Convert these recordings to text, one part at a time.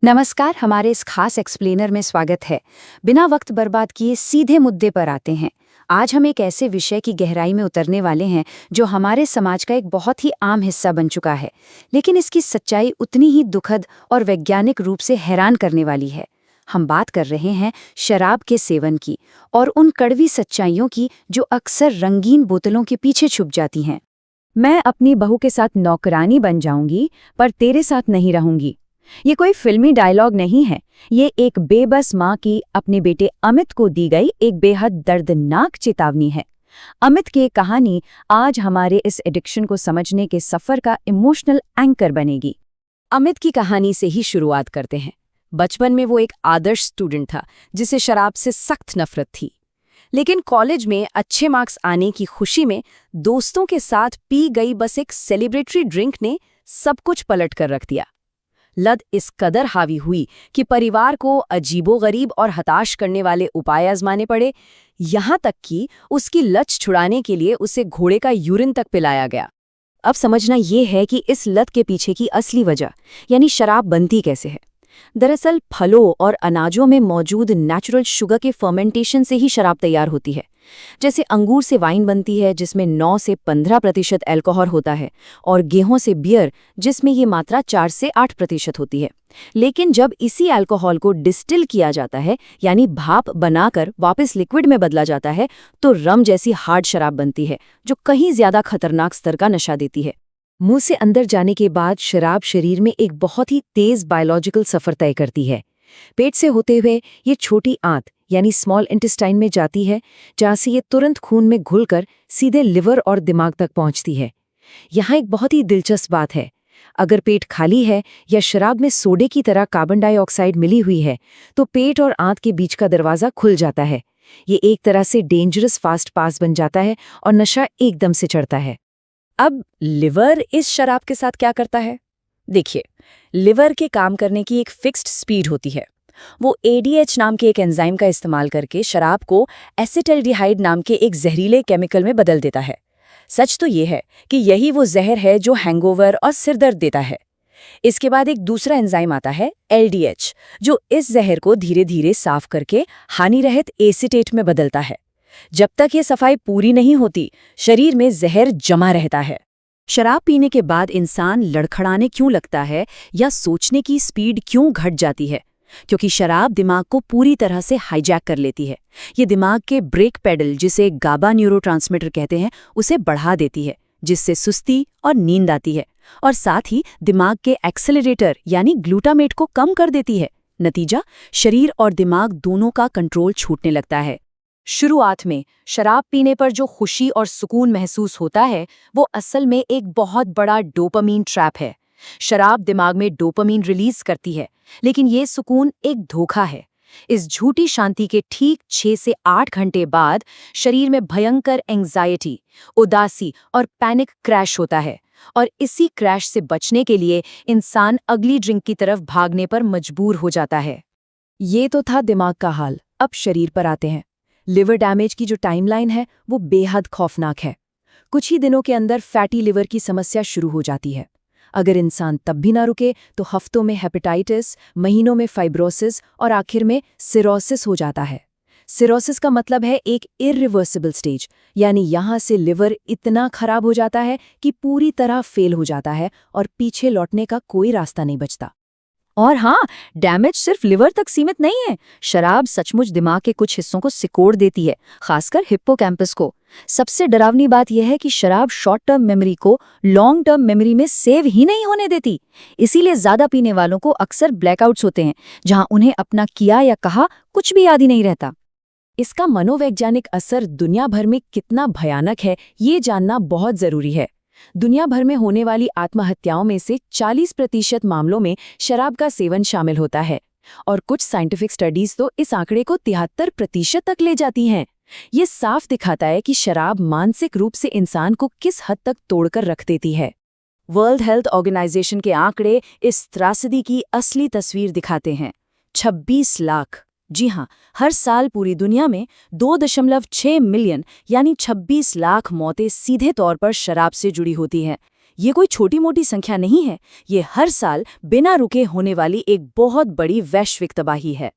नमस्कार, हमारे इस खास एक्सप्लेनर में स्वागत है। बिना वक्त बर्बाद किए सीधे मुद्दे पर आते हैं। आज हम एक ऐसे विषय की गहराई में उतरने वाले हैं जो हमारे समाज का एक बहुत ही आम हिस्सा बन चुका है, लेकिन इसकी सच्चाई उतनी ही दुखद और वैज्ञानिक रूप से हैरान करने वाली है। हम बात कर रहे हैं शराब के सेवन की और उन कड़वी सच्चाइयों की जो अक्सर रंगीन बोतलों के पीछे छुप जाती हैं। मैं अपनी बहू के साथ नौकरानी बन जाऊंगी पर तेरे साथ नहीं रहूंगी। ये कोई फिल्मी डायलॉग नहीं है। ये एक बेबस माँ की अपने बेटे अमित को दी गई एक बेहद दर्दनाक चेतावनी है। अमित की कहानी आज हमारे इस एडिक्शन को समझने के सफर का इमोशनल एंकर बनेगी। अमित की कहानी से ही शुरुआत करते हैं। बचपन में वो एक आदर्श स्टूडेंट था जिसे शराब से सख्त नफरत थी, लेकिन कॉलेज में अच्छे मार्क्स आने की खुशी में दोस्तों के साथ पी गई बस एक सेलिब्रेटरी ड्रिंक ने सब कुछ पलट कर रख दिया। लत इस कदर हावी हुई कि परिवार को अजीबोगरीब और हताश करने वाले उपाय आजमाने पड़े, यहाँ तक कि उसकी लत छुड़ाने के लिए उसे घोड़े का यूरिन तक पिलाया गया। अब समझना ये है कि इस लत के पीछे की असली वजह यानी शराब बनती कैसे है। दरअसल फलों और अनाजों में मौजूद नेचुरल शुगर के फर्मेंटेशन से ही शराब तैयार होती है। जैसे अंगूर से वाइन बनती है जिसमें 9 से 15% अल्कोहल होता है, और गेहूं से बियर जिसमें ये मात्रा 4 से 8% होती है। लेकिन जब इसी अल्कोहल को डिस्टिल किया जाता है यानी भाप बनाकर वापस लिक्विड में बदला जाता है तो रम जैसी हार्ड शराब बनती है जो कहीं ज्यादा खतरनाक स्तर का नशा देती है। मुंह से अंदर जाने के बाद शराब शरीर में एक बहुत ही तेज बायोलॉजिकल सफर तय करती है। पेट से होते हुए ये छोटी आंत यानी स्मॉल इंटेस्टाइन में जाती है, जहां से ये तुरंत खून में घुलकर सीधे लिवर और दिमाग तक पहुंचती है। यहाँ एक बहुत ही दिलचस्प बात है। अगर पेट खाली है या शराब में सोडे की तरह कार्बन डाइऑक्साइड मिली हुई है तो पेट और आंत के बीच का दरवाजा खुल जाता है। ये एक तरह से डेंजरस फास्ट पास बन जाता है और नशा एकदम से चढ़ता है। अब लिवर इस शराब के साथ क्या करता है? देखिए, लिवर के काम करने की एक फिक्स्ड स्पीड होती है। वो ADH नाम के एक एंजाइम का इस्तेमाल करके शराब को एसिटल्डिहाइड नाम के एक जहरीले केमिकल में बदल देता है। सच तो ये है कि यही वो जहर है जो हैंगओवर और सिरदर्द देता है। इसके बाद एक दूसरा एंजाइम आता है LDH, जो इस जहर को धीरे धीरे साफ करके हानिरहित एसीटेट में बदलता है। जब तक ये सफाई पूरी नहीं होती, शरीर में जहर जमा रहता है। शराब पीने के बाद इंसान लड़खड़ाने क्यों लगता है या सोचने की स्पीड क्यों घट जाती है? क्योंकि शराब दिमाग को पूरी तरह से हाईजैक कर लेती है। ये दिमाग के ब्रेक पेडल, जिसे गाबा न्यूरोट्रांसमीटर कहते हैं, उसे बढ़ा देती है, जिससे सुस्ती और नींद आती है, और साथ ही दिमाग के एक्सेलरेटर यानी ग्लूटामेट को कम कर देती है। नतीजा, शरीर और दिमाग दोनों का कंट्रोल छूटने लगता है। शुरुआत में शराब पीने पर जो खुशी और सुकून महसूस होता है वो असल में एक बहुत बड़ा डोपामीन ट्रैप है। शराब दिमाग में डोपामीन रिलीज करती है, लेकिन ये सुकून एक धोखा है। इस झूठी शांति के ठीक 6 से 8 घंटे बाद शरीर में भयंकर एंजाइटी, उदासी और पैनिक क्रैश होता है, और इसी क्रैश से बचने के लिए इंसान अगली ड्रिंक की तरफ भागने पर मजबूर हो जाता है। ये तो था दिमाग का हाल। अब शरीर पर आते हैं। लिवर डैमेज की जो टाइमलाइन है वो बेहद खौफनाक है। कुछ ही दिनों के अंदर फैटी लिवर की समस्या शुरू हो जाती है। अगर इंसान तब भी ना रुके तो हफ्तों में हेपेटाइटिस, महीनों में फाइब्रोसिस और आखिर में सिरोसिस हो जाता है। सिरोसिस का मतलब है एक इरिवर्सिबल स्टेज, यानी यहाँ से लिवर इतना खराब हो जाता है कि पूरी तरह फेल हो जाता है और पीछे लौटने का कोई रास्ता नहीं बचता। और हाँ, डैमेज सिर्फ लिवर तक सीमित नहीं है। शराब सचमुच दिमाग के कुछ हिस्सों को सिकोड़ देती है, खासकर हिप्पोकैम्पस को। सबसे डरावनी बात यह है कि शराब शॉर्ट टर्म मेमोरी को लॉन्ग टर्म मेमोरी में सेव ही नहीं होने देती। इसीलिए ज्यादा पीने वालों को अक्सर ब्लैकआउट्स होते हैं, जहां उन्हें अपना किया या कहा कुछ भी याद ही नहीं रहता। इसका मनोवैज्ञानिक असर दुनिया भर में कितना भयानक है, ये जानना बहुत जरूरी है। दुनिया भर में होने वाली आत्महत्याओं में से 40% मामलों में शराब का सेवन शामिल होता है, और कुछ साइंटिफिक स्टडीज तो इस आंकड़े को 73% तक ले जाती हैं। ये साफ दिखाता है कि शराब मानसिक रूप से इंसान को किस हद तक तोड़कर रख देती है। वर्ल्ड हेल्थ ऑर्गेनाइजेशन के आंकड़े इस त्रासदी की असली तस्वीर दिखाते हैं। 26 लाख, जी हाँ, हर साल पूरी दुनिया में 2.6 मिलियन यानी 26 लाख मौतें सीधे तौर पर शराब से जुड़ी होती हैं। ये कोई छोटी मोटी संख्या नहीं है, ये हर साल बिना रुके होने वाली एक बहुत बड़ी वैश्विक तबाही है।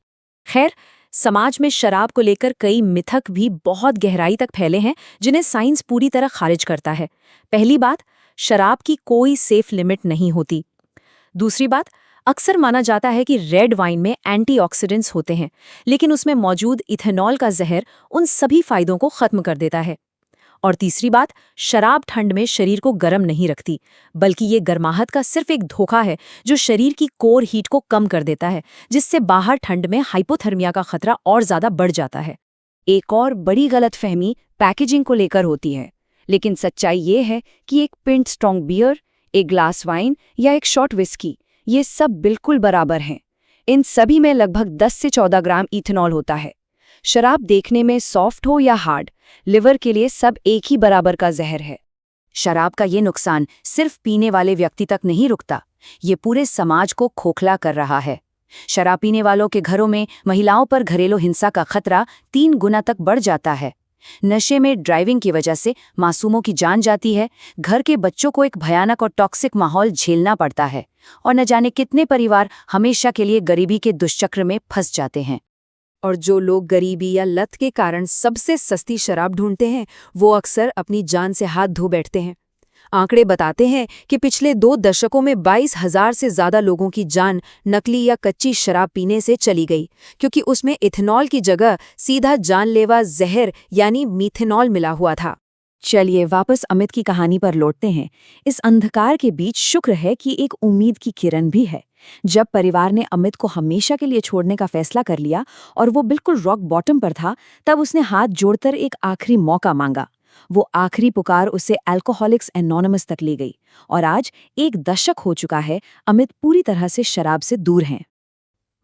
खैर, समाज में शराब को लेकर कई मिथक भी बहुत गहराई तक फैले हैं, जिन्हें साइंस पूरी तरह खारिज करता है। पहली बात, शराब की कोई सेफ लिमिट नहीं होती। दूसरी बात, अक्सर माना जाता है कि रेड वाइन में एंटीऑक्सीडेंट्स होते हैं, लेकिन उसमें मौजूद इथेनॉल का जहर उन सभी फायदों को खत्म कर देता है। और तीसरी बात, शराब ठंड में शरीर को गर्म नहीं रखती, बल्कि ये गर्माहट का सिर्फ एक धोखा है जो शरीर की कोर हीट को कम कर देता है, जिससे बाहर ठंड में हाइपोथर्मिया का खतरा और ज्यादा बढ़ जाता है। एक और बड़ी गलतफहमी पैकेजिंग को लेकर होती है, लेकिन सच्चाई ये है कि एक पिंट स्ट्रॉन्ग बियर, एक ग्लास वाइन या एक शॉट विस्की, ये सब बिल्कुल बराबर हैं। इन सभी में लगभग 10 से 14 ग्राम इथेनॉल होता है। शराब देखने में सॉफ्ट हो या हार्ड, लिवर के लिए सब एक ही बराबर का जहर है। शराब का ये नुकसान सिर्फ पीने वाले व्यक्ति तक नहीं रुकता, ये पूरे समाज को खोखला कर रहा है। शराब पीने वालों के घरों में महिलाओं पर घरेलू हिंसा का खतरा 3 गुना तक बढ़ जाता है। नशे में ड्राइविंग की वजह से मासूमों की जान जाती है, घर के बच्चों को एक भयानक और टॉक्सिक माहौल झेलना पड़ता है, और न जाने कितने परिवार हमेशा के लिए गरीबी के दुष्चक्र में फंस जाते हैं। और जो लोग गरीबी या लत के कारण सबसे सस्ती शराब ढूंढते हैं, वो अक्सर अपनी जान से हाथ धो बैठते हैं। आंकड़े बताते हैं कि पिछले 2 दशकों में 22,000 से ज्यादा लोगों की जान नकली या कच्ची शराब पीने से चली गई, क्योंकि उसमें इथेनॉल की जगह सीधा जानलेवा जहर यानी मीथेनॉल मिला हुआ था। चलिए वापस अमित की कहानी पर लौटते हैं। इस अंधकार के बीच शुक्र है कि एक उम्मीद की किरण भी है। जब परिवार ने अमित को हमेशा के लिए छोड़ने का फैसला कर लिया और वो बिल्कुल रॉक बॉटम पर था, तब उसने हाथ जोड़कर एक आखिरी मौका मांगा। वो आखिरी पुकार उसे अल्कोहलिक्स एनोनिमस तक ले गई, और आज 1 दशक हो चुका है, अमित पूरी तरह से शराब से दूर हैं।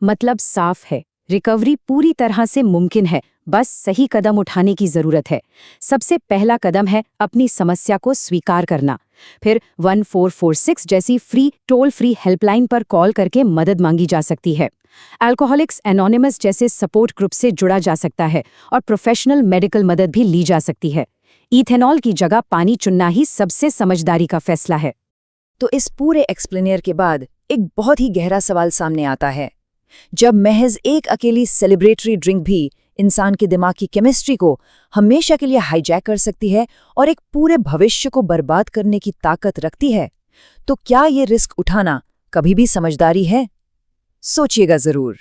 मतलब साफ है, रिकवरी पूरी तरह से मुमकिन है, बस सही कदम उठाने की जरूरत है। सबसे पहला कदम है अपनी समस्या को स्वीकार करना। फिर 1446 जैसी टोल फ्री हेल्पलाइन पर कॉल करके मदद मांगी जा सकती है। अल्कोहलिक्स एनोनिमस जैसे सपोर्ट ग्रुप से जुड़ा जा सकता है, और प्रोफेशनल मेडिकल मदद भी ली जा सकती है। इथेनॉल की जगह पानी चुनना ही सबसे समझदारी का फैसला है। तो इस पूरे एक्सप्लेनियर के बाद एक बहुत ही गहरा सवाल सामने आता है। जब महज एक अकेली सेलिब्रेटरी ड्रिंक भी इंसान के दिमाग की केमिस्ट्री को हमेशा के लिए हाईजैक कर सकती है और एक पूरे भविष्य को बर्बाद करने की ताकत रखती है, तो क्या ये रिस्क उठाना कभी भी समझदारी है? सोचिएगा जरूर।